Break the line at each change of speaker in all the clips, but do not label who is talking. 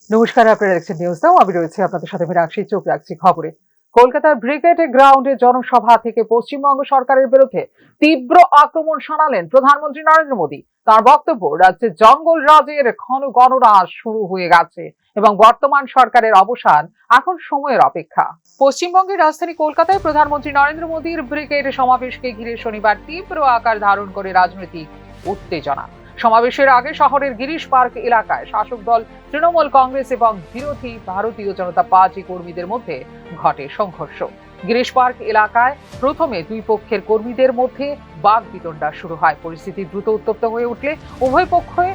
নমস্কার, আপনারা দেখছেন নিউজ নাও। আমি রয়েছে আপনাদের সাথে রাখছি, চোখ রাখছি খবরে। কলকাতার ব্রিগেড গ্রাউন্ডে জনসভা থেকে পশ্চিমবঙ্গ সরকারের বিরুদ্ধে তীব্র আক্রমণ শানালেন প্রধানমন্ত্রী নরেন্দ্র মোদী। তার বক্তব্য, রাজ্যে জঙ্গল রাজের ঘন গণনা শুরু হয়ে গেছে এবং বর্তমান সরকারের অবসান এখন সময়ের অপেক্ষা। পশ্চিমবঙ্গের রাজধানী কলকাতায় প্রধানমন্ত্রী নরেন্দ্র মোদীর ব্রিগেড সমাবেশকে ঘিরে শনিবার তীব্র আকার ধারণ করে রাজনৈতিক উত্তেজনা। সমাবেশের আগে শহরের গিরিশ পার্ক এলাকায় শাসক দল তৃণমূল কংগ্রেস এবং বিরোধী ভারতীয় জনতা পার্টি কর্মীদের মধ্যে ঘটে সংঘর্ষ। গিরিশ পার্ক এলাকায় প্রথমে দুই পক্ষের কর্মীদের মধ্যে বাকবিতণ্ডা শুরু হয়। পরিস্থিতি দ্রুত উত্তপ্ত হয়ে উঠলে উভয় পক্ষই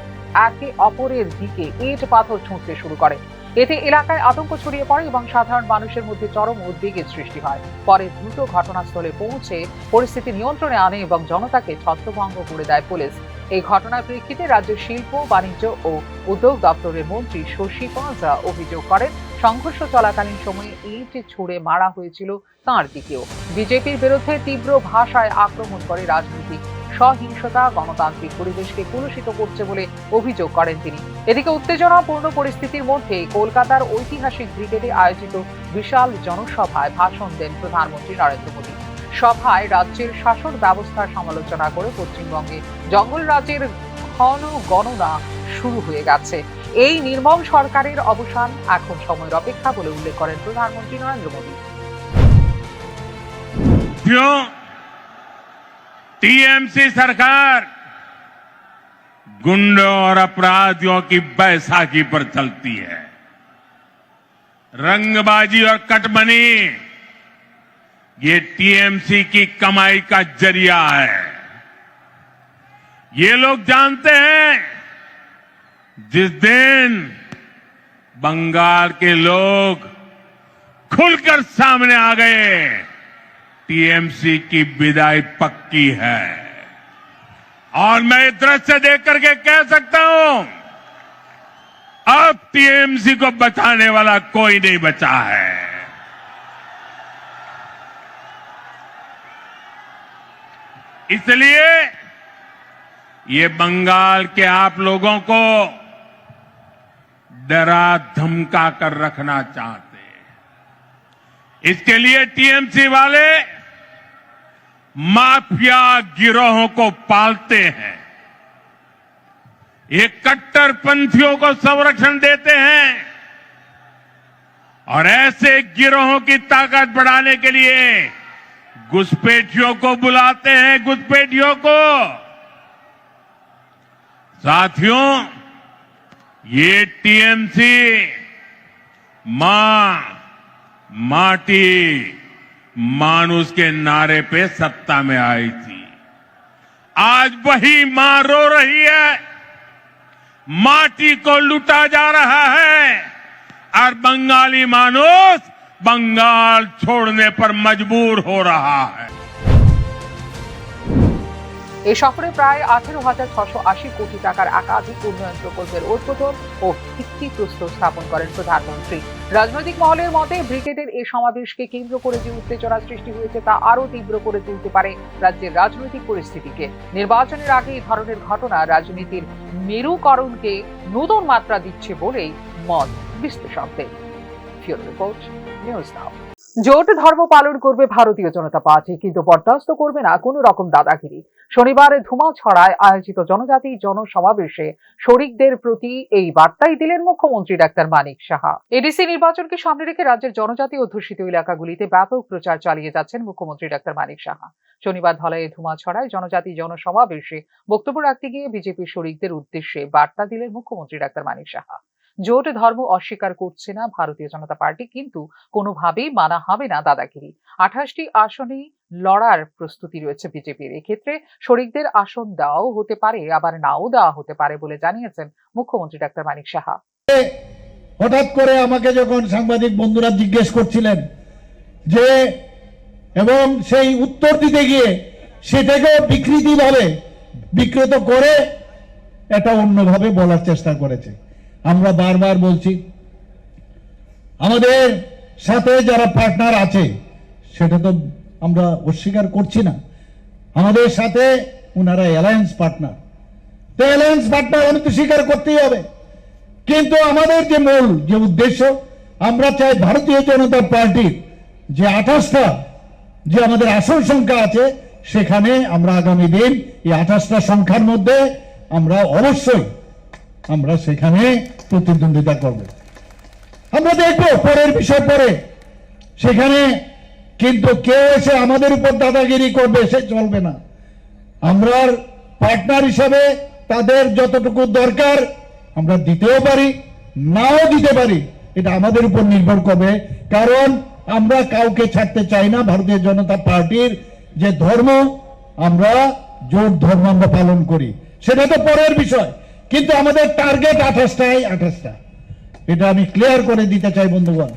একে অপরের দিকে ইট পাথর ছুঁড়তে শুরু করে। এতে এলাকায় আতঙ্ক ছড়িয়ে পড়ে এবং সাধারণ মানুষের মধ্যে চরম উদ্বেগের সৃষ্টি হয়। পরে দ্রুত ঘটনাস্থলে পৌঁছে পরিস্থিতি নিয়ন্ত্রণে আনে এবং জনতাকে ছত্রভঙ্গ করে দেয় পুলিশ। এই ঘটনার প্রেক্ষিতে রাজ্যের শিল্প, বাণিজ্য ও উদ্যোগ দপ্তরের মন্ত্রী শশী পাঁজা অভিযোগ করেন, সংঘর্ষ চলাকালীন সময়ে ইট ছুড়ে মারা হয়েছিল তাঁর দিকেও। বিজেপির বিরুদ্ধে তীব্র ভাষায় আক্রমণ করে রাজনৈতিক সহিংসতা গণতান্ত্রিক পরিবেশকে কলুষিত করছে বলে অভিযোগ করেন তিনি। এদিকে উত্তেজনাপূর্ণ পরিস্থিতির মধ্যে কলকাতার ঐতিহাসিক ব্রিগেডে আয়োজিত বিশাল জনসভায় ভাষণ দেন প্রধানমন্ত্রী নরেন্দ্র মোদী। সভায় রাজ্যের শাসন ব্যবস্থার সমালোচনা করে পশ্চিমবঙ্গে জঙ্গল রাজের ঘন গণনা শুরু হয়ে গেছে, এই নির্মম সরকারের অবসান এখন সময়ের অপেক্ষা বলে উল্লেখ করেন প্রধানমন্ত্রী নরেন্দ্র মোদী।
टीएमसी सरकार गुंडों और अपराधियों की बैसाखी पर चलती है। रंगबाजी और कटमनी ये टीएमसी की कमाई का जरिया है। ये लोग जानते हैं, जिस दिन बंगाल के लोग खुलकर सामने आ गए, टीएमसी की विदाई पक्की है। और मैं ये दृश्य देख करके कह सकता हूं, अब टीएमसी को बचाने वाला कोई नहीं बचा है। इसलिए ये बंगाल के आप लोगों को डरा धमका कर रखना चाहते हैं। इसके लिए टीएमसी वाले माफिया गिरोहों को पालते हैं, ये कट्टरपंथियों को संरक्षण देते हैं और ऐसे गिरोहों की ताकत बढ़ाने के लिए घुसपैठियों को बुलाते हैं, घुसपैठियों को। साथियों, ये टीएमसी माटी मानुष के नारे पे सत्ता में आई थी। आज वही मां रो रही है, माटी को लूटा जा रहा है और बंगाली मानुष बंगाल छोड़ने पर मजबूर हो रहा है।
এই সফরে প্রায় 18,680 কোটি টাকার একাধিক উন্নয়ন প্রকল্পের উদ্বোধন ও ভিত্তিপ্রস্তর স্থাপন করেন প্রধানমন্ত্রী। রাজনৈতিক মহলের মতে ব্রিগেডের এই সমাবেশকে কেন্দ্র করে যে উত্তেজনা সৃষ্টি হয়েছে তা আরো তীব্র করে তুলতে পারে রাজ্যের রাজনৈতিক পরিস্থিতিকে। নির্বাচনের আগে এই ধরনের ঘটনা রাজনীতির মেরুকরণকে নতুন মাত্রা দিচ্ছে বলেই মত বিশ্লেষকদের। রিপোর্ট নিউজ নাও। জোট ধর্ম পালন করবে ভারতীয় জনতা পার্টি, কিন্তু বরদাস্ত করবে না কোনো রকম দাদাগিরি। শনিবার ধুমাছড়ায় আয়োজিত জনজাতি জনসমাবেশে শরিকদের প্রতি এই বার্তাই দিলেন মুখ্যমন্ত্রী ডাক্তার মানিক সাহা। এডিসি নির্বাচনকে সামনে রেখে রাজ্যের জনজাতি অধ্যুষিত এলাকাগুলিতে ব্যাপক প্রচার চালিয়ে যাচ্ছেন মুখ্যমন্ত্রী ডাক্তার মানিক সাহা। শনিবার ধলাই ধুমাছড়ায় জনজাতি জনসমাবেশে বক্তব্য রাখতে গিয়ে বিজেপি শরিকদের উদ্দেশ্যে বার্তা দিলেন মুখ্যমন্ত্রী ডাক্তার মানিক সাহা। জোট ধর্ম অস্বীকার করছে না ভারতীয় জনতা পার্টি, কিন্তু কোনোভাবেই মানা হবে না দাদাগিরি। 28টি আসনেই লড়ার প্রস্তুতি রয়েছে বিজেপির। এক্ষেত্রে শরিকদের আসন দেওয়াও হতে পারে, আবার নাও দেওয়া হতে পারে বলে জানিয়েছেন মুখ্যমন্ত্রী ডাক্তার মানিক সাহা।
হঠাৎ করে আমাকে যখন সাংবাদিক বন্ধুরা জিজ্ঞেস করছিলেন যে, এবং সেই উত্তর দিতে গিয়ে সেটাকেও বিকৃত করে এটা অন্যভাবে বলার চেষ্টা করেছে। আমরা বারবার বলছি, আমাদের সাথে যারা পার্টনার আছে সেটা তো আমরা অস্বীকার করছি না, আমাদের সাথে ওনারা অ্যালায়েন্স পার্টনার, তো অ্যালায়েন্স পার্টনার আমি তো স্বীকার করতেই হবে। কিন্তু আমাদের যে মূল যে উদ্দেশ্য, আমরা চাই ভারতীয় জনতা পার্টির যে 28টা যে আমাদের আসন সংখ্যা আছে, সেখানে আমরা আগামী দিন এই 28টা সংখ্যার মধ্যে আমরা অবশ্যই আমরা সেখানে প্রতিদ্বন্দ্বিতা করব। আমরা দেখবো পরের বিষয় পরে, সেখানে কিন্তু কেউ এসে আমাদের উপর দাদাগিরি করবে সে চলবে না। আমরা পার্টনার হিসাবে তাদের যতটুকু দরকার আমরা দিতেও পারি, নাও দিতে পারি, এটা আমাদের উপর নির্ভর করবে। কারণ আমরা কাউকে ছাড়তে চাই না। ভারতীয় জনতা পার্টির যে ধর্ম, আমরা জোট ধর্ম আমরা পালন করি, সেটা তো পরের বিষয়, কিন্তু আমাদের টার্গেট 28টা, এটা আমি ক্লিয়ার করে দিতে চাই বন্ধুগণ।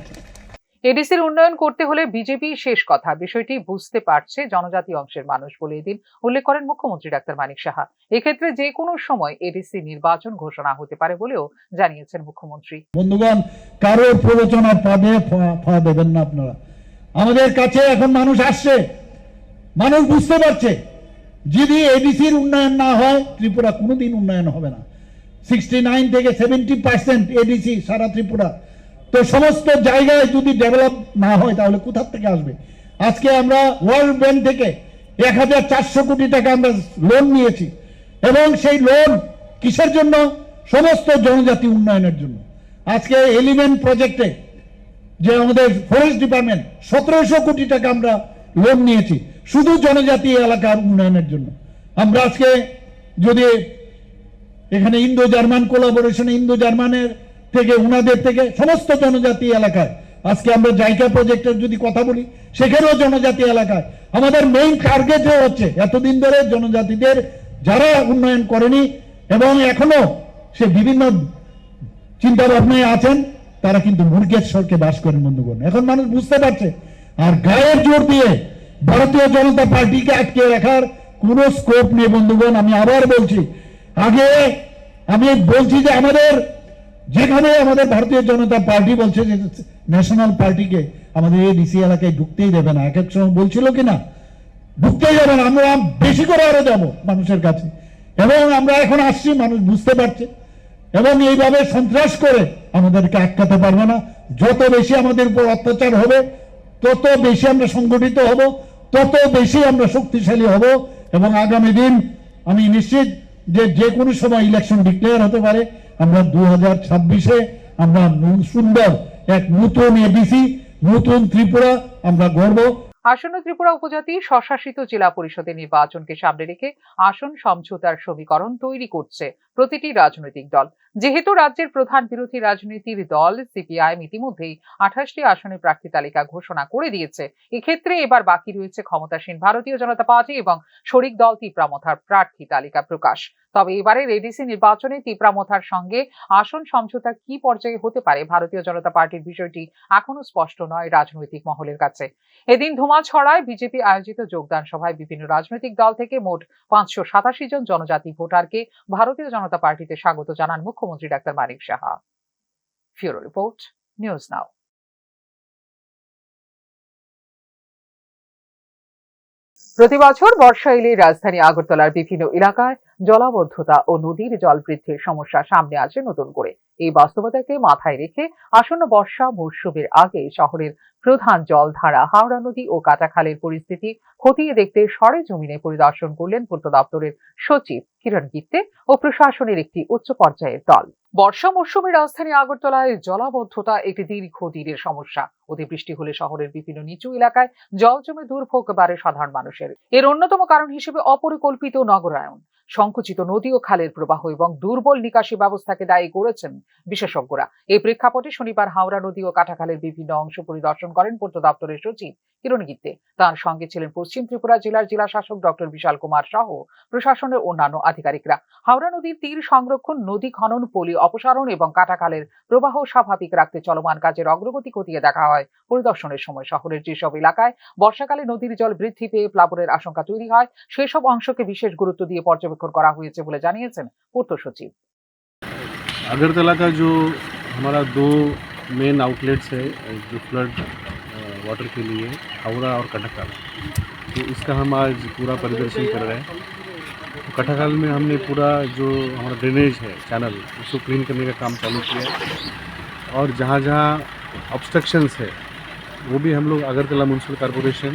এডিসির উন্নয়ন করতে হলে বিজেপি শেষ কথা, বিষয়টি বুঝতে পারছে জনজাতি অংশের মানুষ বলে এদিন উল্লেখ করেন মুখ্যমন্ত্রী ডাক্তার মানিক সাহা। এক্ষেত্রে যে কোনো সময় এডিসি নির্বাচন ঘোষণা হতে পারে বলেও জানিয়েছেন মুখ্যমন্ত্রী।
বন্ধুগণ, কারোর প্ররোচনার পদে ফা দেবেন না আপনারা। আমাদের কাছে এখন মানুষ আসছে, মানুষ বুঝতে পারছে যদি এডিসির উন্নয়ন না হয় ত্রিপুরা কোনোদিন উন্নয়ন হবে না। 69 থেকে 70% এডিসি সারা ত্রিপুরা। তো সমস্ত জায়গায় যদি ডেভেলপ না হয় তাহলে কোথা থেকে আসবে? আজকে আমরা ওয়ার্ল্ড ব্যাংক থেকে 1400 কোটি টাকা আমরা লোন নিয়েছি, এবং সেই লোন কিসের জন্য? সমস্ত জনজাতি উন্নয়নের জন্য। আজকে এলিমেন্ট প্রজেক্টে যে আমাদের ফরেস্ট ডিপার্টমেন্ট 1700 কোটি টাকা আমরা লোন নিয়েছি শুধু জনজাতি এলাকার উন্নয়নের জন্য। আমরা আজকে যদি এখানে ইন্দো জার্মান কোলাবোরেশনে, ইন্দো জার্মানের থেকে, উনাদের থেকে সমস্ত জনজাতি এলাকায়, আজকে আমরা জায়গা প্রজেক্টের যদি কথা বলি, সেখানেও জনজাতি এলাকায় আমাদের মেইন টার্গেট হচ্ছে এতদিন ধরে জনজাতিদের যারা উন্নয়ন করেনি এবং এখনো সে বিভিন্ন চিন্তা ভাবনায় আছেন, তারা কিন্তু মূর্খের স্বর্গে বাস করেন বন্ধুগণ। এখন মানুষ বুঝতে পারছে। আর গায়ের জোর দিয়ে ভারতীয় জনতা পার্টিকে আটকে রাখার কোনো স্কোপ নেই বন্ধুগণ। আমি আবার বলছি, আগে আমি বলছি যে আমাদের যেখানে আমাদের ভারতীয় জনতা পার্টি বলছে যে ন্যাশনাল পার্টিকে আমাদের এই ডিসি এলাকায় ঢুকতেই দেবে না, এক এক সময় বলছিল কিনা ঢুকতেই যাবে না, আমরা বেশি করে আরো যাব মানুষের কাছে। এবং আমরা এখন আসছি, মানুষ বুঝতে পারছে, এবং এইভাবে সন্ত্রাস করে আমাদেরকে আটকাতে পারবে না। যত বেশি আমাদের উপর অত্যাচার হবে, তত বেশি আমরা সংগঠিত হব, তত বেশি আমরা শক্তিশালী হব। এবং আগামী দিন আমি নিশ্চিত যে কোনো সময় ইলেকশন ডিক্লেয়ার হতে পারে। আমরা 2026-এ আমরা সুন্দর এক নতুন এডিসি, নতুন ত্রিপুরা আমরা গড়ব।
আসন্ন ত্রিপুরা উপজাতি স্বশাসিত জেলা পরিষদের নির্বাচনকে সামনে রেখে আসন সমঝোতার সমীকরণ তৈরি করছে প্রতিটি রাজনৈতিক দল। যেহেতু রাজ্যের প্রধান বিরোধী রাজনীতির দল সিপিআইএম ইতিমধ্যেই 28টি আসনের প্রার্থী তালিকা ঘোষণা করে দিয়েছে, এক্ষেত্রে এবার বাকি রয়েছে ক্ষমতাসীন ভারতীয় জনতা পার্টি এবং শরিক দল তিপ্রামথার প্রার্থী তালিকা প্রকাশ। তবে এবারের এডিসি নির্বাচনে তিপ্রামথার সঙ্গে আসন সমঝোতা কি পর্যায়ে হতে পারে ভারতীয় জনতা পার্টির বিষয়টি এখনো স্পষ্ট নয় রাজনৈতিক মহলের কাছে। এদিন ধুমা ছড়ায় বিজেপি আয়োজিত যোগদান সভায় বিভিন্ন রাজনৈতিক দল থেকে মোট 587 জন জনজাতি ভোটারকে ভারতীয় জনতা পার্টিতে স্বাগত জানান মুখ্যমন্ত্রী ডাক্তার মানিক সাহা। ফিউরো রিপোর্ট, নিউজ নাও। প্রতি বছর বর্ষা এলে রাজধানী আগরতলার বিভিন্ন এলাকায় জলাবদ্ধতা ও নদীর জল বৃদ্ধির সমস্যা সামনে আসে নতুন করে। এই বাস্তবতাকে মাথায় রেখে আসন্ন বর্ষা মরশুমের আগে শহরের প্রধান জলধারা হাওড়া নদী ও কাটাখালের পরিস্থিতি খতিয়ে দেখতে সরেজমিনে পরিদর্শন করলেন পূর্ত দপ্তরের সচিব কিরণ গিত্তে ও প্রশাসনের একটি উচ্চ পর্যায়ের দল। বর্ষা মরশুমে রাজধানী আগরতলায় জলাবদ্ধতা একটি দীর্ঘদিনের সমস্যা। অতিবৃষ্টি হলে শহরের বিভিন্ন নিচু এলাকায় জল জমে দুর্ভোগ বাড়ে সাধারণ মানুষের। এর অন্যতম কারণ হিসেবে অপরিকল্পিত নগরায়ন, সংকুচিত নদী ও খালের প্রবাহ এবং দুর্বল নিকাশি ব্যবস্থাকে দায়ী করেছেন বিশেষজ্ঞরা। এই প্রেক্ষাপটে শনিবার হাওড়া নদী ও কাটাখালের বিভিন্ন অংশ পরিদর্শন করেন পূর্ত দপ্তরের সচিব কিরণ গিত্তে। তার সঙ্গে ছিলেন পশ্চিম ত্রিপুরা জেলার জেলা শাসক ডক্টর বিশাল কুমার সহ প্রশাসনের অন্যান্য আধিকারিকরা। হাওড়া নদীর তীর সংরক্ষণ, নদী খনন, পলি অপসারণ এবং কাটাখালের প্রবাহ স্বাভাবিক রাখতে চলমান কাজের অগ্রগতি খতিয়ে দেখা হয়। পরিদর্শনের সময় শহরের যেসব এলাকায় বর্ষাকালে নদীর জল বৃদ্ধি পেয়ে প্লাবনের আশঙ্কা তৈরি হয়, সেসব অংশকে বিশেষ গুরুত্ব দিয়ে পর্যবেক্ষণ করা হয়েছে বলে জানিয়েছেন পূর্ত সচিব।
अगरतला का जो हमारा 2 मेन आउटलेट्स है जो फ्लड वाटर के लिए, हावड़ा और कटकल, तो इसका हम आज पूरा परिदर्शन कर रहे हैं। कटाखाल में हमने पूरा जो हमारा ड्रेनेज है चैनल उसको क्लीन करने का काम चालू किया है और जहाँ जहाँ ऑब्स्ट्रक्शंस है वो भी हम लोग Agartala municipal corporation,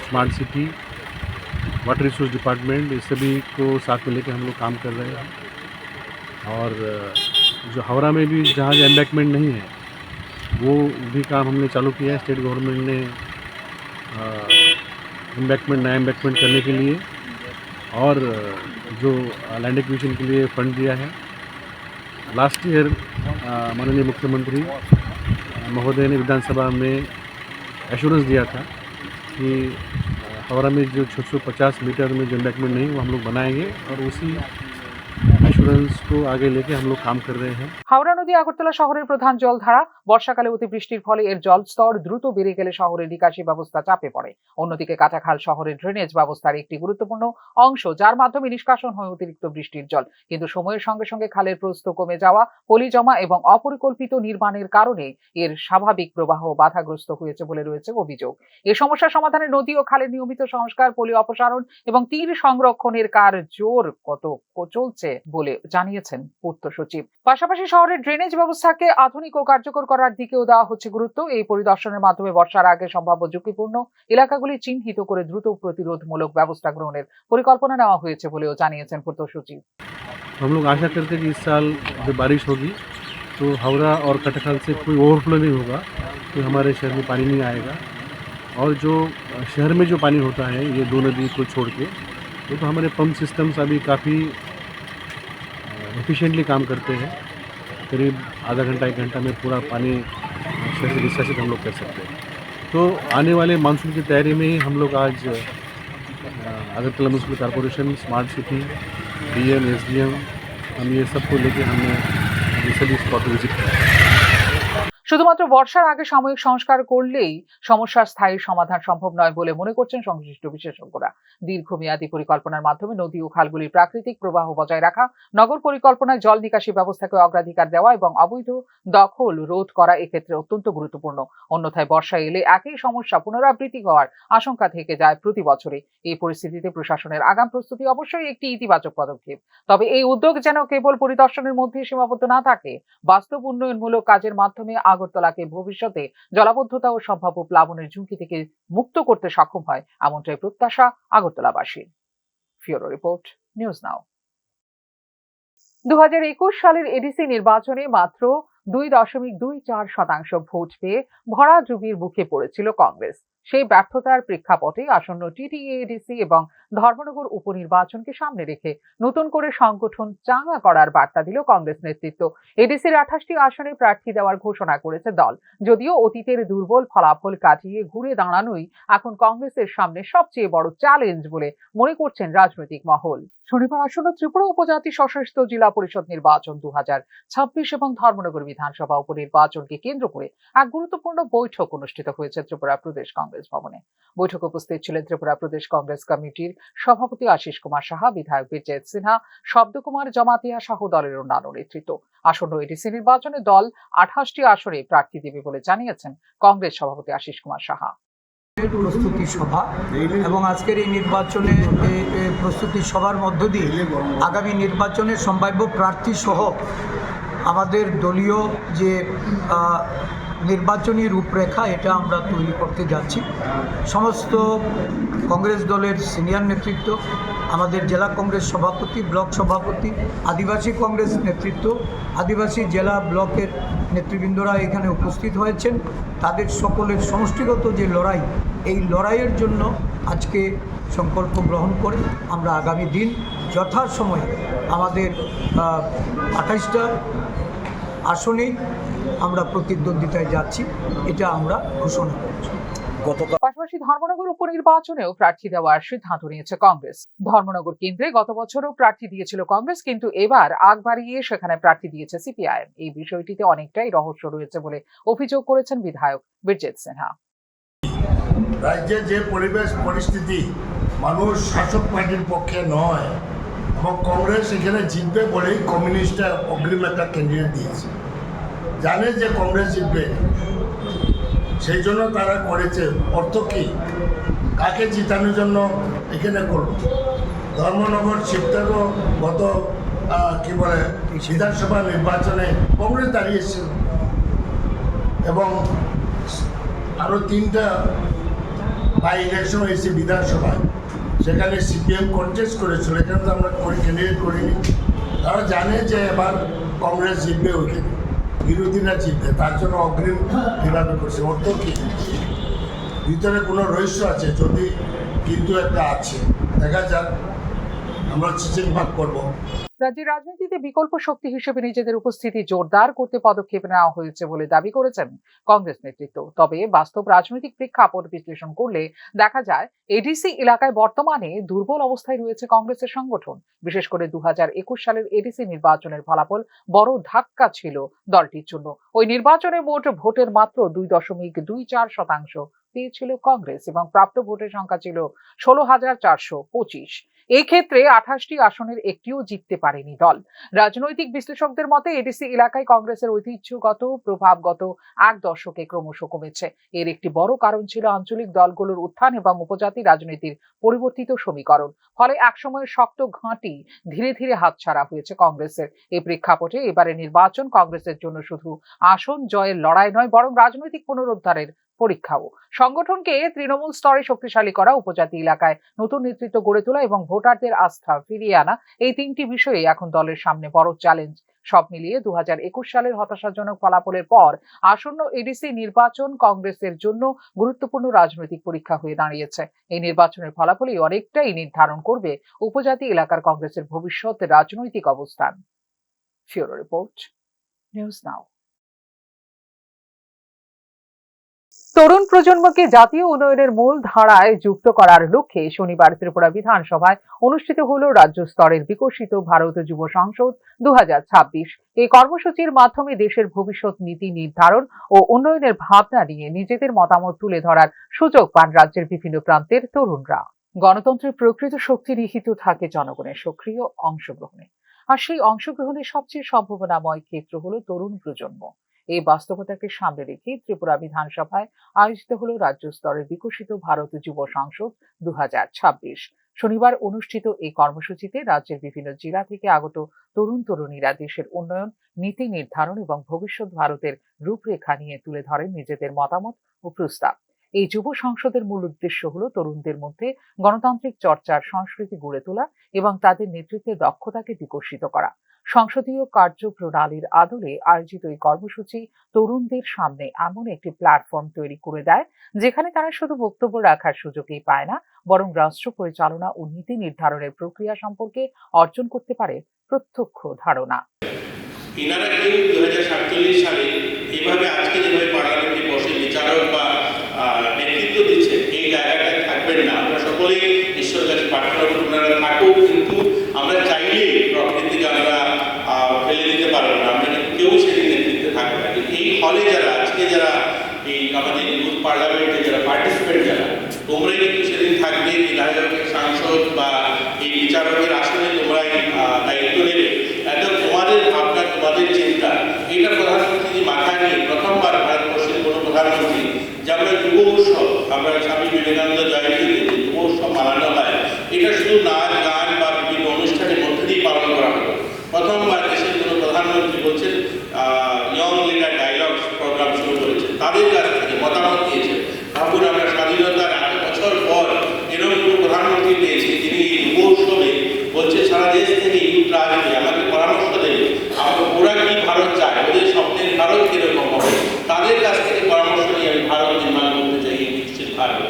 smart city, water resource department, इस सभी को साथ में लेकर हम लोग काम कर रहे हैं। और जो हावड़ा में भी जहाँ एम्बैकमेंट नहीं है वो भी काम हमने चालू किया है। स्टेट गवर्नमेंट ने नया एम्बैकमेंट करने के लिए और जो लैंड एक्विजिशन के लिए फंड दिया है। लास्ट ईयर माननीय मुख्यमंत्री महोदय ने विधानसभा में एश्योरेंस दिया था कि हावड़ा में जो 650 मीटर में जो एम्बैकमेंट नहीं वो हम लोग बनाएंगे और उसी এসুরেন্স को आगे लेके हम लोग काम कर रहे हैं।
হাওড়া নদী আগরতলা শহরের প্রধান জলধারা। বর্ষাকালে অতিবৃষ্টির ফলে এর জলস্তর দ্রুত বেড়ে গেলে শহরের নিকাশি ব্যবস্থা চাপে পড়ে। অন্যদিকে কাটাখাল শহরের ড্রেনেজ ব্যবস্থার একটি গুরুত্বপূর্ণ অংশ, যার মাধ্যমে নিষ্কাশন হয় অতিরিক্ত বৃষ্টির জল। কিন্তু সময়ের সঙ্গে সঙ্গে খালের প্রস্থ কমে যাওয়া, পলি জমা এবং অপরিকল্পিত নির্মাণের কারণে এর স্বাভাবিক প্রবাহ বাধাগ্রস্ত হয়েছে বলে রয়েছে অভিযোগ। এই সমস্যা সমাধানে নদী ও খালের নিয়মিত সংস্কার, পলি অপসারণ এবং তীর সংরক্ষণের কাজ জোর চলছে বলে জানিয়েছেন পূর্ত সচিব। পাশাপাশি শহরের ড্রেনেজ ব্যবস্থাকে আধুনিক ও কার্যকর করার দিকেও দেওয়া হচ্ছে গুরুত্ব। এই পরিদর্শনের মাধ্যমে বর্ষার আগে সম্ভাব্য ঝুঁকিপূর্ণ এলাকাগুলি চিহ্নিত করে দ্রুত প্রতিরোধমূলক ব্যবস্থা গ্রহণের পরিকল্পনা নেওয়া হয়েছে বলেও জানিয়েছেন পূর্ত সচিব।
हम लोग आशा करते हैं कि इस साल जब बारिश होगी तो हावड़ा और कटाखाल से कोई ओवरफ्लो नहीं होगा, तो हमारे शहर में पानी नहीं आएगा। और जो शहर में जो पानी होता है ये दो नदी को छोड़ के, तो हमारे पंप सिस्टम्स अभी काफ़ी एफिशिएंटली काम करते हैं। करीब आधा घंटा 1 घंटा में पूरा पानी शहर से निष्कासित हम लोग कर सकते हैं। तो आने वाले मानसून की तैयारी में ही हम लोग आज Agartala municipal corporation, smart city, DM, SDM, हम ये सबको लेके हमने ये सभी स्पॉट विजिट किया।
শুধুমাত্র বর্ষার আগে সাময়িক সংস্কার করলেই সমস্যার স্থায়ী সমাধান সম্ভব নয় বলে মনে করছেন সংশ্লিষ্ট বিশেষজ্ঞরা। দীর্ঘমেয়াদী পরিকল্পনার মাধ্যমে নদী ও খালগুলির প্রাকৃতিক প্রবাহ বজায় রাখা, নগর পরিকল্পনায় জল নিকাশি ব্যবস্থাকে অগ্রাধিকার দেওয়া এবং অবৈধ দখল রোধ করা এক্ষেত্রে অত্যন্ত গুরুত্বপূর্ণ। অন্যথায় বর্ষা এলে একই সমস্যা পুনরাবৃত্তি হওয়ার আশঙ্কা থেকে যায় প্রতি বছরে। এই পরিস্থিতিতে প্রশাসনের আগাম প্রস্তুতি অবশ্যই একটি ইতিবাচক পদক্ষেপ। তবে এই উদ্যোগ যেন কেবল পরিদর্শনের মধ্যে সীমাবদ্ধ না থাকে, বাস্তব উন্নয়নমূলক কাজের মাধ্যমে আগরতলাকে ভবিষ্যতে জলাবদ্ধতা ও সম্ভাব্য প্লাবনের ঝুঁকি থেকে মুক্ত করতে সক্ষম হয়, এমনটাই প্রত্যাশা আগরতলাবাসীর। ফিওরো রিপোর্ট, নিউজ নাও। 2021 সালের এডিসি নির্বাচনে মাত্র 2.24% ভোট পেয়ে ভরাডুবির মুখে পড়েছিল কংগ্রেস। সেই ব্যর্থতার প্রেক্ষাপটে আসন্ন টিটিএ, এডিসি এবং ধর্মনগর উপনির্বাচনকে সামনে রেখে নতুন করে সংগঠন চাঙ্গা করার বার্তা দিল কংগ্রেস নেতৃত্ব। এডিসির 28টি আসনে প্রার্থী দেওয়ার ঘোষণা করেছে দল। যদিও অতীতের দুর্বল ফলাফল কাটিয়ে ঘুরে দাঁড়ানোই এখন কংগ্রেসের সামনে সবচেয়ে বড় চ্যালেঞ্জ বলে মনে করছেন রাজনৈতিক মহল। শনিবার আসন্ন ত্রিপুরা উপজাতি স্বশাসিত জেলা পরিষদ নির্বাচন 2026 এবং ধর্মনগর বিধানসভা উপনির্বাচনকে কেন্দ্র করে এক গুরুত্বপূর্ণ বৈঠক অনুষ্ঠিত হয়েছে ত্রিপুরা প্রদেশ কংগ্রেস ভবনে। বৈঠকে উপস্থিত ছিলেন ত্রিপুরা প্রদেশ কংগ্রেস কমিটির সভাপতি আশিস কুমার সাহা, বিধায়ক বিজয় সিনহা, শব্দকুমার জমাতিয়া সহ দলের অন্যান্য নেতৃত্ব। আসন্ন এডিসি নির্বাচনে দল 28টি আসনে প্রার্থী দেবে বলে জানিয়েছেন কংগ্রেস সভাপতি আশিস কুমার সাহা।
প্রস্তুতি সভা এবং আজকের এই নির্বাচনে প্রস্তুতি সভার মধ্য দিয়ে আগামী নির্বাচনের সম্ভাব্য প্রার্থী সহ আমাদের দলীয় যে নির্বাচনী রূপরেখা এটা আমরা তৈরি করতে যাচ্ছি। সমস্ত কংগ্রেস দলের সিনিয়র নেতৃত্ব, আমাদের জেলা কংগ্রেস সভাপতি, ব্লক সভাপতি, আদিবাসী কংগ্রেস নেতৃত্ব, আদিবাসী জেলা ব্লকের নেতৃবৃন্দরা এখানে উপস্থিত হয়েছেন। তাদের সকলের সমষ্টিগত যে লড়াই, এই লড়াইয়ের জন্য আজকে সংকল্প গ্রহণ করে আমরা আগামী দিন যথাসময়ে আমাদের 28টা আসনেই আমরা প্রতিদ্বন্দ্বিতায় যাচ্ছি, এটা আমরা ঘোষণা করছি।
পাশাপাশি ধর্মনগর উপনির্বাচনেও প্রার্থী দেওয়ার সিদ্ধান্ত নিয়েছে কংগ্রেস। ধর্মনগর কেন্দ্রে গত বছরও প্রার্থী দিয়েছিল কংগ্রেস, কিন্তু এবার আগ বাড়িয়ে সেখানে প্রার্থী দিয়েছে সিপিআইএম। এই বিষয়টিতে অনেকটাই রহস্য রয়েছে বলে অভিযোগ করেছেন বিধায়ক বিজয় সিনহা।
রাজ্যে যে পরিবেশ পরিস্থিতি, মানুষ শাসক পার্টির পক্ষে নয় এবং কংগ্রেস এখানে জিতবে বলেই কমিউনিস্টরা অগ্রিম একটা ক্যান্ডিডেট দিয়েছে, জানে যে কংগ্রেস জিতবে, সেই জন্য তারা করেছে। অর্থ কী, কাকে জিতানোর জন্য এখানে করল? ধর্মনগর শিবদারও গত কি বলে বিধানসভা নির্বাচনে কংগ্রেস দাঁড়িয়েছিল এবং আরও 3টা বাই ইলেকশন হয়েছে বিধানসভায়, সেখানে সিপিএম কন্টেস্ট করেছিল, এখানে তো আমরা ক্যান্ডিডেট করিনি। তারা জানে যে এবার কংগ্রেস জিতবে, ওইখানে বিরোধীরা জিতবে, তার জন্য অগ্রিম এভাবে করছে। অর্থ কি ভিতরে কোনো রহস্য আছে, যদি কিন্তু একটা আছে, দেখা যাক, আমরা চিচিং ভাগ করবো।
রাজ্যের রাজনীতিতে বিকল্প শক্তি হিসেবে নিজেদের উপস্থিতি জোরদার করতে পদক্ষেপ নেওয়া হয়েছে বলে দাবি করেছেন কংগ্রেস নেতৃত্ব। তবে বাস্তব রাজনৈতিক প্রেক্ষাপট বিশ্লেষণ করলে দেখা যায় এডিসি এলাকায় বর্তমানে দুর্বল অবস্থায় রয়েছে কংগ্রেসের সংগঠন। বিশেষ করে 2021 সালের এডিসি নির্বাচনের ফলাফল বড় ধাক্কা ছিল দলটির জন্য। ওই নির্বাচনে মোট ভোটের মাত্র 2.24% পেয়েছিল কংগ্রেস এবং প্রাপ্ত ভোটের সংখ্যা ছিল 16,425। এই ক্ষেত্রে 28টি আসনের একটিও জিততে পারেনি দল। রাজনৈতিক বিশ্লেষকদের মতে এডিসি এলাকায় কংগ্রেসের ঐতিহ্যগত প্রভাব গত 1 দশকে ক্রমশ কমেছে। এর একটি বড় কারণ ছিল আঞ্চলিক দলগুলোর উত্থান এবং উপজাতি রাজনীতির পরিবর্তিত সমীকরণ। ফলে একসময়ের শক্ত ঘাঁটি ধীরে ধীরে হাতছাড়া হয়েছে কংগ্রেসের। এই প্রেক্ষাপটে এবারে নির্বাচন কংগ্রেসের জন্য শুধু আসন জয়ের লড়াই নয়, বরং রাজনৈতিক পুনরুদ্ধারের পরীক্ষাও। সংগঠনকে তৃণমূল স্তরে শক্তিশালী করা, উপজাতি এলাকায় নতুন নেতৃত্ব গড়ে তোলা এবং ভোটারদের আস্থা ফিরিয়ে আনা, এই 3টি বিষয়ে এখন দলের সামনে বড় চ্যালেঞ্জ। সব মিলিয়ে 2021 সালের হতাশাজনক ফলাফলের পর আসন্ন এডিসি নির্বাচন কংগ্রেসের জন্য গুরুত্বপূর্ণ রাজনৈতিক পরীক্ষা হয়ে দাঁড়িয়েছে। এই নির্বাচনের ফলাফলই অনেকটাই নির্ধারণ করবে উপজাতি এলাকার কংগ্রেসের ভবিষ্যৎ রাজনৈতিক অবস্থান। ফিউরো রিপোর্ট, নিউজ নাও। তরুণ প্রজন্মকে জাতীয় উন্নয়নের মূল ধারায় যুক্ত করার লক্ষ্যে শনিবার ত্রিপুরা বিধানসভায় অনুষ্ঠিত হল রাজ্য স্তরের বিকশিত ভারত যুব সংসদ 2026। এই কর্মসূচির মাধ্যমে দেশের ভবিষ্যৎ নীতি নির্ধারণ ও উন্নয়নের ভাবনা নিয়ে নিজেদের মতামত তুলে ধরার সুযোগ পান রাজ্যের বিভিন্ন প্রান্তের তরুণরা। গণতন্ত্রের প্রকৃত শক্তি নিহিত থাকে জনগণের সক্রিয় অংশগ্রহণে, আর সেই অংশগ্রহণের সবচেয়ে সম্ভাবনাময় ক্ষেত্র হলো তরুণ প্রজন্ম। এই বাস্তবতাকে সামনে রেখে ত্রিপুরা বিধানসভায় আয়োজিত হল রাজ্য স্তরের বিকশিত ভারত যুব সংসদ 2026। শনিবার অনুষ্ঠিত এই কর্মসূচিতে রাজ্যের বিভিন্ন জেলা থেকে আগত তরুণ তরুণীরা দেশের উন্নয়ন, নীতি নির্ধারণ এবং ভবিষ্যৎ ভারতের রূপরেখা নিয়ে তুলে ধরেন নিজেদের মতামত ও প্রস্তাব। এই যুব সংসদের মূল উদ্দেশ্য হলো তরুণদের মধ্যে গণতান্ত্রিক চর্চার সংস্কৃতি গড়ে তোলা এবং তাদের নেতৃত্বের দক্ষতাকে বিকশিত করা। সংসদীয় কার্যপ্রণালীর আদলে আয়োজিত এই কর্মসূচি তরুণদের সামনে এমন একটি প্ল্যাটফর্ম তৈরি করে দেয় যেখানে তারা শুধু বক্তব্য রাখার সুযোগই পায় না, বরং রাষ্ট্র পরিচালনা ও নীতি নির্ধারণের প্রক্রিয়া সম্পর্কে অর্জন করতে পারে প্রত্যক্ষ ধারণা।
এনারা কেউ 2047 সালে এইভাবে আজকে যেভাবে পার্লামেন্টে বসে বিচারক বা নেতৃত্ব দিচ্ছে এই জায়গাটায় থাকবেন না। আমরা সকলেই ঈশ্বরের কাছে প্রার্থনা করি ওনারা থাকুক, কিন্তু আমরা চাইলে প্রকৃতিকে আমরা ফেলে দিতে পারবো না, আমরা কেউ সেদিন নেতৃত্বে থাকবে না। এই হলে যারা আজকে যারা এই আমাদের ইউথ পার্লামেন্টে যারা পার্টিসিপেন্ট যারা, তোমরাই কিন্তু সেদিন থাকবে বিধায়কের সাংসদ বা এই বিচারকের আসনে তোমরাই দায়িত্ব নেবে। একদম তোমাদের ভাবনা, তোমাদের চিন্তা, এটা প্রধানমন্ত্রী মাথায় নিয়ে প্রথমবার ভারতবর্ষের কোনো প্রধানমন্ত্রী যে আমরা যুব উৎসব, আমরা স্বামী বিবেকানন্দ জয়ন্তীতে যুব উৎসব মানানো হয়, এটা শুধু নাচ গান বা বিভিন্ন অনুষ্ঠানের মধ্যে দিয়ে পালন করা হলো। প্রথমবার দেশের কোনো প্রধানমন্ত্রী বলছেন ইয়ং লিডার ডায়লগ প্রোগ্রাম শুরু করেছেন, তাদের কাছ থেকে মতামত দিয়েছেন। ভাবুন, আমরা স্বাধীনতার এত বছর পর এরকম কোনো প্রধানমন্ত্রী পেয়েছি যিনি এই যুব উৎসবে বলছে সারা দেশ থেকে ইউথরা আসবে, আমাকে পরামর্শ দেবে ওরা কি ভারত চায়, ওদের স্বপ্নের ভারত কিরকম হবে, তাদের কাছ থেকে পরামর্শ নিয়ে আমি ভারত নির্মাণ করতে চাই এই বিকশিত ভারত।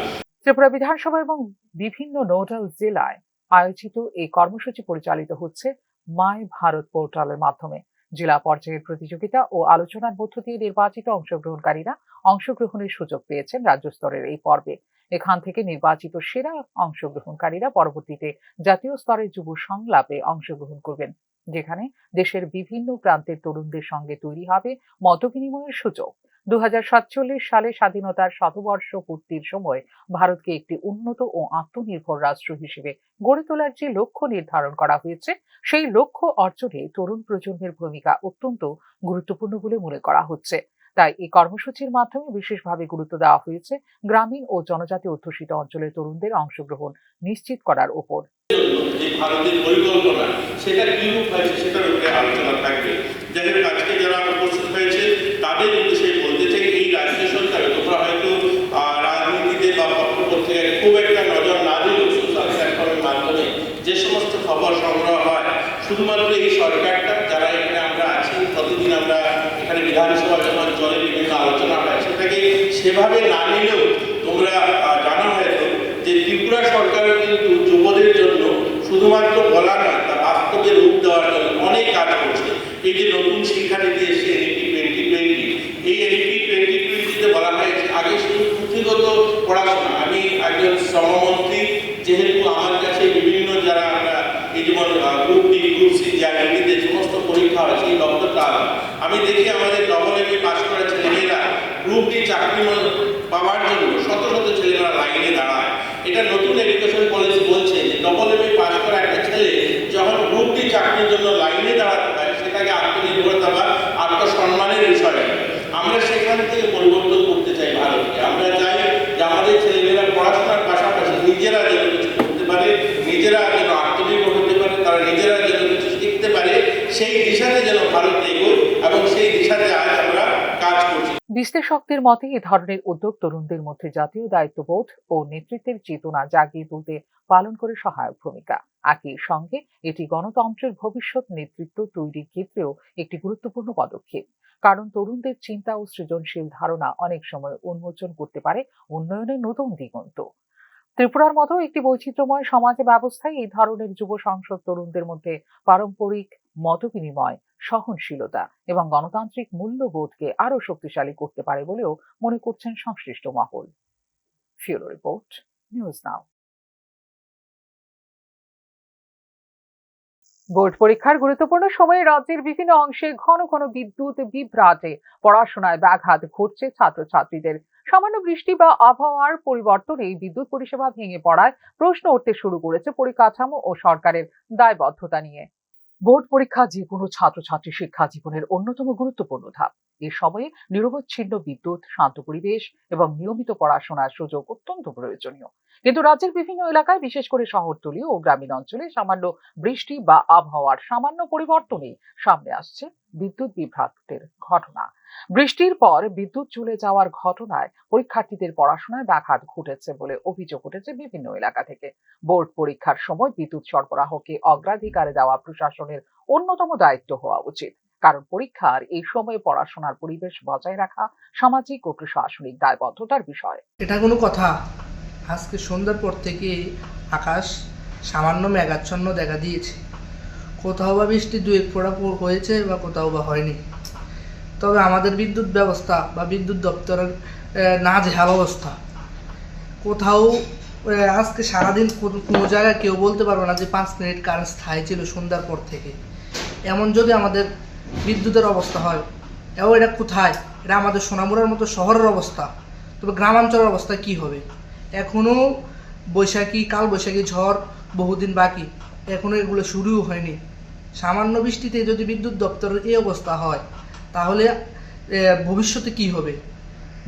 ত্রিপুরা বিধানসভা এবং বিভিন্ন নোডাল জেলায় আয়োজিত এই কর্মসূচি পরিচালিত হচ্ছে মাই ভারত পোর্টালের মাধ্যমে। জেলা পর্যায়ের প্রতিযোগিতা ও আলোচনার মধ্য দিয়ে নির্বাচিত অংশগ্রহণকারীরা অংশগ্রহণের সুযোগ পেয়েছেন রাজ্য স্তরের এই পর্বে। এখান থেকে নির্বাচিত সেরা অংশগ্রহণকারীরা পরবর্তীতে জাতীয় স্তরের যুব সংলাপে অংশগ্রহণ করবেন, যেখানে দেশের বিভিন্ন প্রান্তের তরুণদের সঙ্গে তৈরি হবে মত বিনিময়ের সুযোগ। 2047 সালে স্বাধীনতার শতবর্ষ পূর্তির সময় ভারতকে একটি উন্নত ও আত্মনির্ভর রাষ্ট্র হিসেবে গড়ে তোলার যে লক্ষ্য নির্ধারণ করা হয়েছে, সেই লক্ষ্য অর্জনে তরুণ প্রজন্মের ভূমিকা অত্যন্ত গুরুত্বপূর্ণ বলে মনে করা হচ্ছে। তাই এই কর্মসূচির মাধ্যমে বিশেষভাবে গুরুত্ব দেওয়া হয়েছে গ্রামীণ ও জনজাতি অধ্যুষিত অঞ্চলের তরুণদের অংশগ্রহণ নিশ্চিত করার উপর।
যে ভারতের পরিকল্পনা সেটা কি রূপ হয়েছে সেটার উপরে আলোচনা থাকবে। যাই হোক, আজকে যারা উপস্থিত হয়েছে তাদের উদ্দেশ্যে বলতে চাই, এই রাজ্য সরকার তোমরা হয়তো রাজনীতিতে বা পত্রপত্রিকায় খুব একটা নজর না দিলেও সোশ্যাল প্ল্যাটফর্মের মাধ্যমে যে সমস্ত খবর সংগ্রহ হয়, শুধুমাত্র এই সরকারটা যারা এখানে আমরা আছি, প্রতিদিন আমরা এখানে বিধানসভা যখন চলে বিভিন্ন আলোচনা হয় সেটাকে সেভাবে না নিলেও তোমরা জানা হয়তো যে ত্রিপুরা সরকারও কিন্তু যুবদের জন্য শুধুমাত্র বলা নয়, তা বাস্তবে রূপ দেওয়ার জন্য অনেক কাজ করছে। এই যে নতুন শিক্ষানীতি এসে এনইপি 2020, এই এনইপি 2020-তে বলা হয়েছে আগে শুধু পুঁথিগত পড়াশোনা। আমি একজন শ্রমমন্ত্রী, যেহেতু আমার কাছে বিভিন্ন যারা আমরা এই যেমন গ্রুপ ডি গ্রুপ সি যে সমস্ত পরীক্ষা হয় সেই দপ্তরটা আমি দেখি আমাদের ডবল এমএ পাস করা ছেলেমেয়েরা গ্রুপ ডি চাকরি পাওয়ার জন্য শত শত ছেলেমেয়েরা লাইনে দাঁড়ায়। এটা নতুন এডুকেশন পলিসি বলছে যে ডবল এমএ পাস করা একটা ছেলে যখন গ্রুপ ডি চাকরির জন্য লাইনে দাঁড়াতে হয় সেটাকে আত্মনির্ভরতা বা আত্মসম্মানের বিষয়। আমরা সেখান থেকে পরিবর্তন করতে চাই ভারতকে। আমরা চাই যে আমাদের ছেলেমেয়েরা পড়াশোনার পাশাপাশি নিজেরা যেন কিছু করতে পারে, নিজেরা যেন আত্মনির্ভর হতে পারে, তারা নিজেরা যেন কিছু শিখতে পারে, সেই দিশাতে যেন ভারত এগোয় এবং সেই দিশাতে আজ আমরা কাজ করছি।
বিশ্লেষকদের মতে এ ধরনের উদ্যোগ তরুণদের মধ্যে জাতীয় দায়িত্ববোধ ও নেতৃত্বের চেতনা জাগিয়ে তুলতে পালন করে সহায়ক ভূমিকা। একই সঙ্গে এটি গণতন্ত্রের ভবিষ্যৎ নেতৃত্ব তৈরির ক্ষেত্রেও একটি গুরুত্বপূর্ণ পদক্ষেপ, কারণ তরুণদের চিন্তা ও সৃজনশীল ধারণা অনেক সময় উন্মোচন করতে পারে উন্নয়নের নতুন দিগন্ত। ত্রিপুরার মতো একটি বৈচিত্র্যময় সমাজ ব্যবস্থায় এই ধরনের যুব সংসদ তরুণদের মধ্যে পারম্পরিক মতবিনিময়, সহনশীলতা এবং গণতান্ত্রিক মূল্যবোধকে আরো শক্তিশালী করতে পারে বলেও মনে করছেন সংশ্লিষ্ট মহল। ফিউরো রিপোর্ট, নিউজ নাও। বোর্ড পরীক্ষার গুরুত্বপূর্ণ সময়ে রাজ্যের বিভিন্ন অংশে ঘন ঘন বিদ্যুৎ বিভ্রাটে পড়াশোনায় ব্যাঘাত ঘটছে ছাত্রছাত্রীদের। সামান্য বৃষ্টি বা আবহাওয়ার পরিবর্তনে বিদ্যুৎ পরিষেবা ভেঙে পড়ায় প্রশ্ন উঠতে শুরু করেছে পরিকাঠামো ও সরকারের দায়বদ্ধতা নিয়ে। বোর্ড পরীক্ষা যে কোনো ছাত্রছাত্রী শিক্ষা জীবনের অন্যতম গুরুত্বপূর্ণ ধাপ। এ সময়ে নিরবচ্ছিন্ন বিদ্যুৎ, শান্ত পরিবেশ এবং নিয়মিত পড়াশোনার সুযোগ অত্যন্ত প্রয়োজনীয়। কিন্তু রাজ্যের বিভিন্ন এলাকায়, বিশেষ করে শহরতলি ও গ্রামীণ অঞ্চলে সামান্য বৃষ্টি বা আবহাওয়ার সামান্য পরিবর্তনেই সামনে আসছে বিদ্যুৎ বিভ্রাটের ঘটনা। বৃষ্টির পর বিদ্যুৎ চলে যাওয়ার ঘটনায় পরীক্ষার্থীদের পড়াশোনায় ব্যাঘাত ঘটেছে বলে অভিযোগ উঠেছে বিভিন্ন এলাকা থেকে। বোর্ড পরীক্ষার সময় বিদ্যুৎ সরবরাহকে অগ্রাধিকার দেওয়া প্রশাসনের অন্যতম দায়িত্ব হওয়া উচিত, কারণ পরীক্ষার এই সময়ে পড়াশোনার পরিবেশ বজায় রাখা সামাজিক ও প্রশাসনিক দায়বদ্ধতার বিষয়।
এটা কোনো কথা? আজকে সন্ধ্যার পর থেকে আকাশ সামান্য মেঘাচ্ছন্ন দেখা দিয়েছে। কোথাও বা বৃষ্টি দু এক ফোঁটা হয়েছে বা কোথাও বা হয়নি। তবে আমাদের বিদ্যুৎ ব্যবস্থা বা বিদ্যুৎ দপ্তরের নাজেহাল অবস্থা। কোথাও আজকে সারাদিন কোনো জায়গায় কেউ বলতে পারবে না যে 5 মিনিট কারেন্ট স্থায়ী ছিল সন্ধ্যার পর থেকে। এমন যদি আমাদের বিদ্যুতের অবস্থা হয়, এবং এটা কোথায়? এটা আমাদের সোনামুড়ার মতো শহরের অবস্থা। তবে গ্রামাঞ্চলের অবস্থা কি হবে? এখনও কাল বৈশাখী ঝড় বহুদিন বাকি, এখনও এগুলো শুরুও হয়নি। সামান্য বৃষ্টিতে যদি বিদ্যুৎ দপ্তরের এই অবস্থা হয়, তাহলে ভবিষ্যতে কি হবে?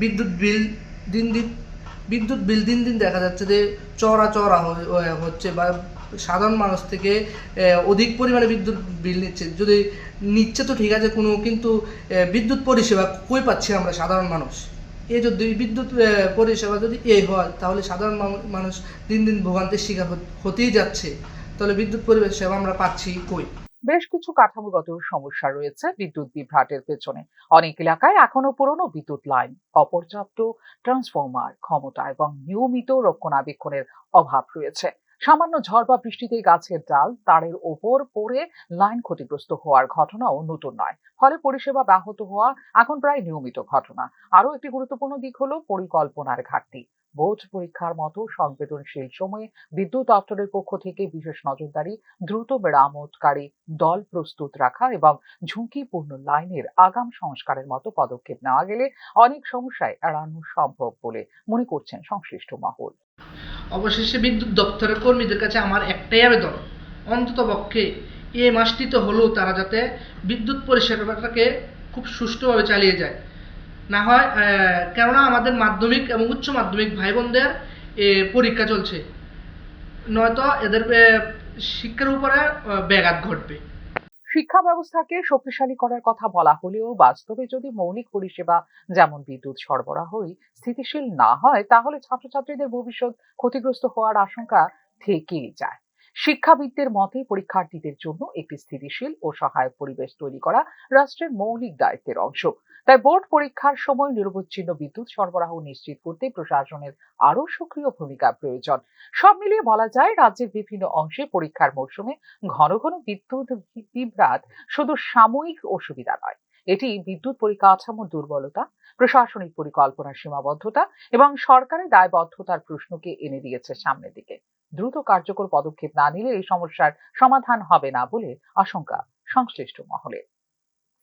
বিদ্যুৎ বিল দিন দিন দেখা যাচ্ছে যে চড়া হচ্ছে, বা সাধারণ মানুষ থেকে অধিক পরিমাণে বিদ্যুৎ বিল নিচ্ছে। যদি নিচ্ছে তো ঠিক আছে, কিন্তু বিদ্যুৎ পরিষেবা কই পাচ্ছি আমরা সাধারণ মানুষ? এই যদি বিদ্যুৎ পরিষেবা যদি এই হয়, তাহলে সাধারণ মানুষ দিন দিন ভোগান্তির শিকার হতেই যাচ্ছে। তাহলে বিদ্যুৎ পরিষেবা আমরা পাচ্ছি কই?
বেশ কিছু কাঠামোগত সমস্যা রয়েছে বিদ্যুৎ বিভ্রাটের পেছনে। অনেক এলাকায় এখনো পুরনো বিদ্যুৎ লাইন, অপর্যাপ্ত ট্রান্সফরমার ক্ষমতা এবং নিয়মিত রক্ষণাবেক্ষণের অভাব রয়েছে। সামান্য ঝড় বা বৃষ্টিতে গাছের ডাল তারের ওপর পড়ে লাইন ক্ষতিগ্রস্ত হওয়ার ঘটনাও নতুন নয়। ফলে পরিষেবা ব্যাহত হওয়া এখন প্রায় নিয়মিত ঘটনা। আরও একটি গুরুত্বপূর্ণ দিক হলো পরিকল্পনার ঘাটতি। বোর্ড পরীক্ষার মতো সংবেদনশীল সময়ে বিদ্যুৎ দপ্তরের পক্ষ থেকে বিশেষ নজরদারি, দ্রুত মেরামতকারী দল প্রস্তুত রাখা এবং ঝুঁকিপূর্ণ লাইনের আগাম সংস্কারের মতো পদক্ষেপ নেওয়া গেলে অনেক সমস্যায় এড়ানো সম্ভব বলে মনে করছেন সংশ্লিষ্ট মহল।
অবশেষে বিদ্যুৎ দপ্তরের কর্মীদের কাছে আমার একটাই আবেদন, অন্ততপক্ষে এই মাসটিতে হলেও তারা যাতে বিদ্যুৎ পরিষেবাটাকে খুব সুষ্ঠুভাবে চালিয়ে যায়। না হয় কেননা আমাদের মাধ্যমিক এবং উচ্চ মাধ্যমিক ভাই বোনদের পরীক্ষা চলছে, নয়তো এদের শিক্ষার উপরে ব্যাঘাত ঘটবে।
শিক্ষা ব্যবস্থাকে শক্তিশালী করার কথা বলা হলেও বাস্তবে যদি মৌলিক পরিষেবা যেমন বিদ্যুৎ সরবরাহই স্থিতিশীল না হয় তাহলে ছাত্রছাত্রীদের ভবিষ্যৎ ক্ষতিগ্রস্ত হওয়ার আশঙ্কা থেকেই যায়। শিক্ষাবিদদের মতে পরীক্ষার্থীদের জন্য একটি স্থিতিশীল ও সহায়ক পরিবেশ তৈরি করা রাষ্ট্রের মৌলিক দায়িত্বের অংশ। তাই বোর্ড পরীক্ষার সময় নিরবচ্ছিন্ন বিদ্যুৎ সরবরাহ নিশ্চিত করতে প্রশাসনের আরো সক্রিয় ভূমিকা প্রয়োজন। সব মিলিয়ে বলা যায় রাজ্যের বিভিন্ন অংশে পরীক্ষার মৌসুমে ঘন ঘন বিদ্যুৎ বিভ্রাট শুধু সাময়িক অসুবিধা নয়, এটি বিদ্যুৎ পরিকাঠামোর দুর্বলতা, প্রশাসনিক পরিকল্পনার সীমাবদ্ধতা এবং সরকারের দায়বদ্ধতার প্রশ্নকে এনে দিয়েছে সামনের দিকে। দ্রুত কার্যকর পদক্ষেপ না নিলে এই সমস্যার সমাধান হবে না বলে আশঙ্কা সংশ্লিষ্ট মহলের।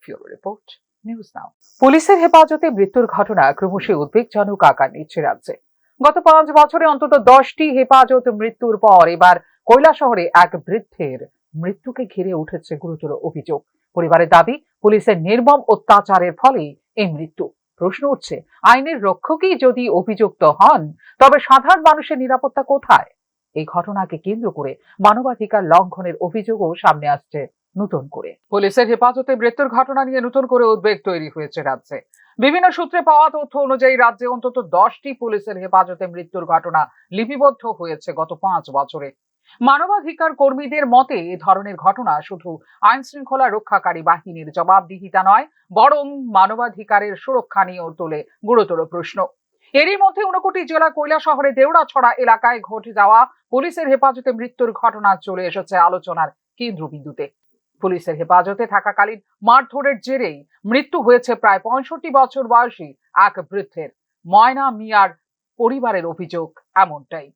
ফিউরো রিপোর্ট, নিউজ নাও। পুলিশের হেফাজতে মৃত্যুর ঘটনা ক্রমশই উদ্বেগজনক আকার নিচ্ছে রাজ্যে। গত 5 বছরে অন্তত 10টি হেফাজত মৃত্যুর পর এবার কৈলাসহরে এক বৃদ্ধের মৃত্যুকে ঘিরে উঠেছে গুরুতর অভিযোগ। পরিবারের দাবি পুলিশের নির্মম অত্যাচারের ফলে এই মৃত্যু। প্রশ্ন উঠছে, আইনের রক্ষকই যদি অভিযুক্ত হন তবে সাধারণ মানুষের নিরাপত্তা কোথায়? এই ঘটনাকে কেন্দ্র করে মানবাধিকার লঙ্ঘনের অভিযোগও সামনে আসছে নতুন করে। পুলিশের হেফাজতে মৃত্যুর ঘটনা নিয়ে নতুন করে উদ্বেগ তৈরি হয়েছে রাজ্যে। বিভিন্ন সূত্রে পাওয়া তথ্য অনুযায়ী রাজ্যে অন্তত 10টি পুলিশের হেফাজতে মৃত্যুর ঘটনা লিপিবদ্ধ হয়েছে গত 5 বছরে। মানবাধিকার কর্মীদের মতে এ ধরনের ঘটনা শুধু আইন শৃঙ্খলা রক্ষাকারী বাহিনীর জবাবদিহিতা নয়, বরং মানবাধিকারের সুরক্ষা নিয়েও তোলে গুরুতর প্রশ্ন। এরই মধ্যে ঊনকোটি জেলা কৈলাসহরে দেউড়াছড়া এলাকায় ঘটে যাওয়া পুলিশের হেফাজতে মৃত্যুর ঘটনা চলে এসেছে আলোচনার কেন্দ্রবিন্দুতে। পুলিশের হেফাজতে থাকাকালীন মারধরের জেরেই মৃত্যু হয়েছে প্রায় 65 বছর বয়সী এক বৃদ্ধের। ময়না মিয়ার পরিবারের অভিযোগ এমনটাই।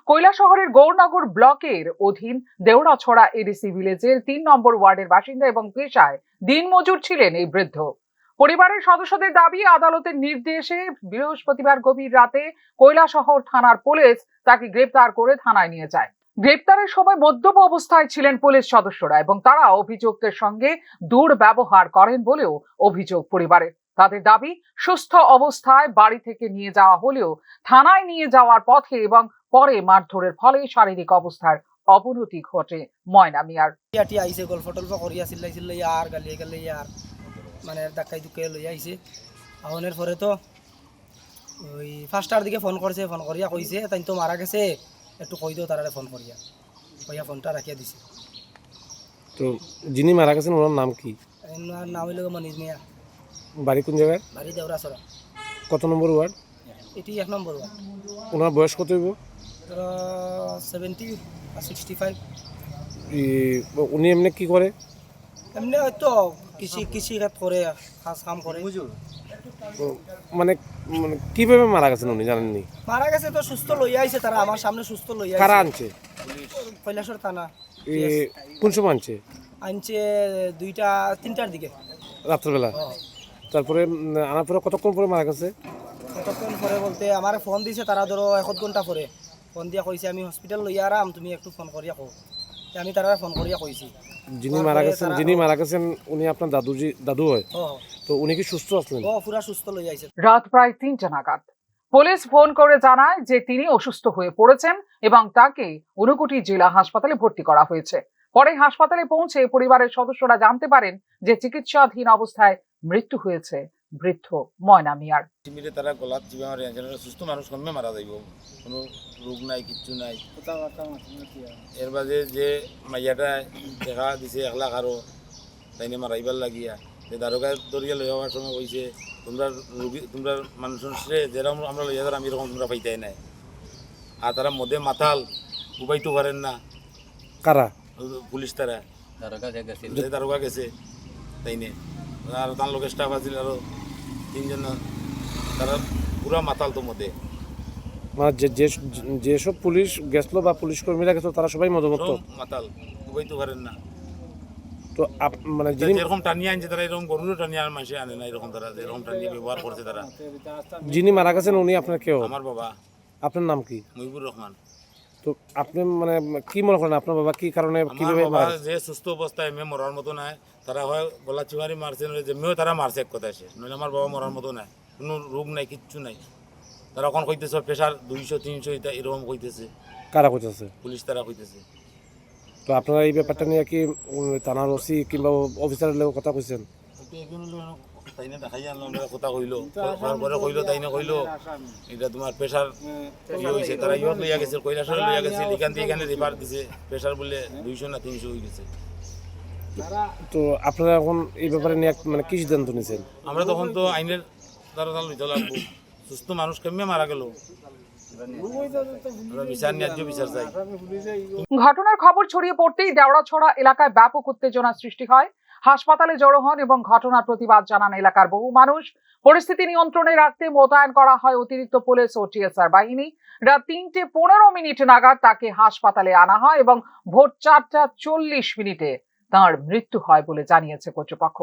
কৈলাসহরের গৌরনগর ব্লকের অধীন দেউড়াছড়া এডিসি ভিলেজের 3 নম্বর ওয়ার্ডের বাসিন্দা এবং পেশায় দিনমজুর ছিলেন এই বৃদ্ধ। পরিবারের সদস্যদের দাবি আদালতের নির্দেশে বৃহস্পতিবার গভীর রাতে কৈলাসহর থানার পুলিশ তাকে গ্রেপ্তার করে থানায় নিয়ে যায়। গ্রেপ্তারের সময় মদ্যপ অবস্থায় ছিলেন পুলিশ সদস্যরা এবং তারা অভিযুক্তের সঙ্গে দুর্ব্যবহার করেন বলেও অভিযোগ পরিবারের। তাদের দাবি সুস্থ অবস্থায় বাড়ি থেকে নিয়ে যাওয়া হলেও থানায় নিয়ে যাওয়ার পথে এবং পরে মারধরের ফলে শারীরিক অবস্থার অবনতি ঘটে ময়না মিয়ার।
আইসে গল্প টল্প করিয়া চিল্লাই আর গালিয়ে গালে আর মানে ধাক্কাই ধুকাই লইয়া আইসে আহনের পরে তো ওই 5টার দিকে ফোন করছে, ফোন করিয়া কইছে তাই তো মারা গেছে, একটু কই দিও তারারে ফোন করিয়া কইয়া ফোনটা রাখিয়া দিছে।
তো যিনি মারা গেছেন ওনার নাম কি?
ওনার নাম হইল মনিজ মিয়া।
বাড়ি কোন জায়গায়?
বাড়ি দেউড়াছড়া।
কত নম্বর ওয়ার্ড?
এটি 1 নম্বর ওয়ার্ড।
ওনার বয়স কত হইব?
70 বা 65।
উনি এমনি কি করে?
এমনি হয়তো কৃষি কাজ করে, কাম করে।
মানে কিভাবে মারা গেছেন উনি জানেননি?
মারা গেছে তো সুস্থ লইয়া আইছে তারা, আমার সামনে সুস্থ লইয়া
কারা
আইছে।
আনছে?
কৈলাসহর থানা।
কোন সময় আনছে?
আনছে 3টার দিকে
রাত্রবেলা। তারপরে আনার পরে কতক্ষণ পরে মারা গেছে?
কতক্ষণ পরে বলতে আমার ফোন দিছে তারা, ধরো 1 ঘন্টা পরে ফোন দিয়া কইছে আমি হসপিটাল লইয়া আরাম, তুমি একটু ফোন করিয়া কও। আমি তারা ফোন করিয়া কইছি।
যিনি মারা গেছেন উনি আপনার দাদু হয়? তো উনি কি সুস্থ আছেন?
পুরা সুস্থ লইয়া আইছে।
রাত প্রায় 3টা নাগাদ পুলিশ ফোন করে জানায় যে তিনি অসুস্থ হয়ে পড়েছেন এবং তাকে ঊনকোটি জেলা হাসপাতালে ভর্তি করা হয়েছে। পরে হাসপাতালে পৌঁছে পরিবারের সদস্যরা জানতে পারেন যে চিকিৎসাধীন অবস্থায় মৃত্যু হয়েছে বৃদ্ধ ময়না মিয়ার।
তারা গলাত জীবা মারি আনছে, সুস্থ মানুষ কমে মারা যাইব, কোনো রোগ নাই, কিচ্ছু নাই। এর বাদে যে মাইয়াটা দেখা দিছে 1 লাখ আরো তাইনে মারাইবার লাগিয়া যে দারোগা দরিয়া লই যাওয়ার সময় কইছে তোমরা মানুষের যেরকম আমরা লইয়া যার আমি এরকম তোমরা পাইতাই নাই। আর তারা মধ্যে মাতাল উবাইতে পারেন না।
কারা?
পুলিশ তারা দারোগা গেছে তাইনে, আর তার লোকের স্টাফ আছিল আরো 3 জন, তারা পুরা মাতাল তো মধ্যে।
মানে যেসব পুলিশ গেছিল বা পুলিশ কর্মীরা গেছিল তারা সবাই মদমত্ত
মাতাল, উবাইতে পারেন না।
তো মানে
যেরকম টানিয়ে আনছে তারা এরকম গরুরও টানিয়ে আর মাসে আনে না, এরকম তারা যেরকম টানিয়ে ব্যবহার করছে তারা।
যিনি মারা গেছেন উনি আপনার কেউ?
আমার বাবা।
আপনার নাম কি?
মুজিবুর রহমান।
তো আপনি মানে কি মনে করেন আপনার বাবা কি কারণে কিভাবে মারা গেছে?
যে সুস্থ অবস্থায় মেয়ে মরার মতো নাই, তারা হয় গলা চিমারি মারছে, যে মেয়েও তারা মারছে এক কথা সে, নইলে আমার বাবা মরার মতো নাই, কোনো রোগ নাই, কিচ্ছু নাই। তারা এখন কইতেছে প্রেশার 200 300 এটা এরকম কইতেছে।
কারা কইতেছে?
পুলিশ তারা কইতেছে।
তো আপনারা এই ব্যাপারটা নিয়ে কি থানার ওসি কিংবা অফিসারের লোক কথা কইছেন?
তাইনে দেখাই আনলাম কথা কইলো, তারপরে কইলো তাইনে কইলো এটা তোমার প্রেশার ইয়ে হয়েছে, তারা ইয়ত লইয়া গেছে, কৈলাসরে লইয়া গেছে, এখান থেকে এখানে রেফার দিছে, প্রেশার বলে 200 না 300 হয়ে গেছে।
তো আপনারা এখন এই ব্যাপারে নিয়ে মানে কি সিদ্ধান্ত নিয়েছেন?
আমরা তখন তো আইনের দ্বারা লইতে লাগবো, সুস্থ মানুষ কেমনে মারা গেল, বিচার ন্যায্য বিচার চাই।
ঘটনার খবর ছড়িয়ে পড়তেই দেওড়াছড়া এলাকায় ব্যাপক উত্তেজনা সৃষ্টি হয়। হাসপাতালে জড়ো হন এবং ঘটনার প্রতিবাদ জানান এলাকার বহু মানুষ। পরিস্থিতি নিয়ন্ত্রণে রাখতে মোতায়েন করা হয় অতিরিক্ত পুলিশ ও টিএসআর বাহিনী। রাত 3:15 নাগাদ তাকে হাসপাতালে আনা হয় এবং ভোর 4:40 তাঁর মৃত্যু হয় বলে জানিয়েছে কর্তৃপক্ষ।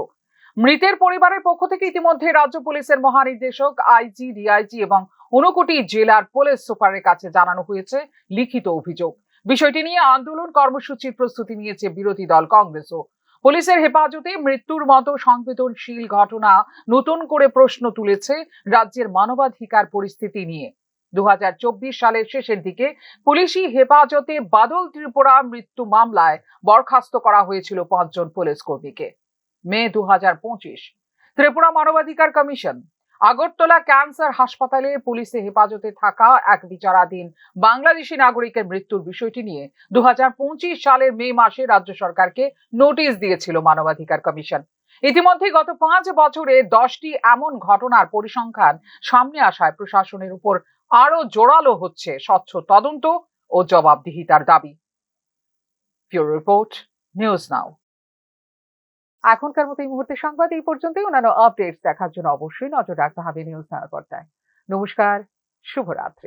মৃতের পরিবারের পক্ষ থেকে ইতিমধ্যে রাজ্য পুলিশের মহানির্দেশক, আইজি, ডিআইজি এবং 59 জেলার পুলিশ সুপারের কাছে জানানো হয়েছে লিখিত অভিযোগ। বিষয়টি নিয়ে আন্দোলন কর্মসূচির প্রস্তুতি নিয়েছে বিরোধী দল কংগ্রেসও। পুলিশের হেফাজতে মৃত্যুর মতো সংবেদনশীল ঘটনা নতুন করে প্রশ্ন তুলেছে রাজ্যের মানবাধিকার পরিস্থিতি নিয়ে। 2024 সালের শেষের দিকে পুলিশি হেফাজতে বাদল ত্রিপুরা মৃত্যু মামলায় বরখাস্ত করা হয়েছিল 5 জন পুলিশ কর্মীকে। মে 2025 ত্রিপুরা মানবাধিকার কমিশন আগরতলা ক্যান্সার হাসপাতালে পুলিশে হেফাজতে থাকা এক বিচারাধীন বাংলাদেশি নাগরিকের মৃত্যুর বিষয়টি নিয়ে 2025 সালের মে মাসে রাজ্য সরকারকে নোটিশ দিয়েছিল মানবাধিকার কমিশন। ইতিমধ্যে গত 5 বছরে 10টি এমন ঘটনার পরিসংখ্যান সামনে আসায় প্রশাসনের উপর আরো জোরালো হচ্ছে স্বচ্ছ তদন্ত ও জবাবদিহিতার দাবি। ব্যুরো রিপোর্ট, নিউজ নাও। এখনকার মতো এই মুহূর্তে সংবাদ এই পর্যন্তই। অন্যান্য আপডেটস দেখার জন্য অবশ্যই নজর রাখতে হবে নিউজ নাও পর্দায়। নমস্কার, শুভরাত্রি।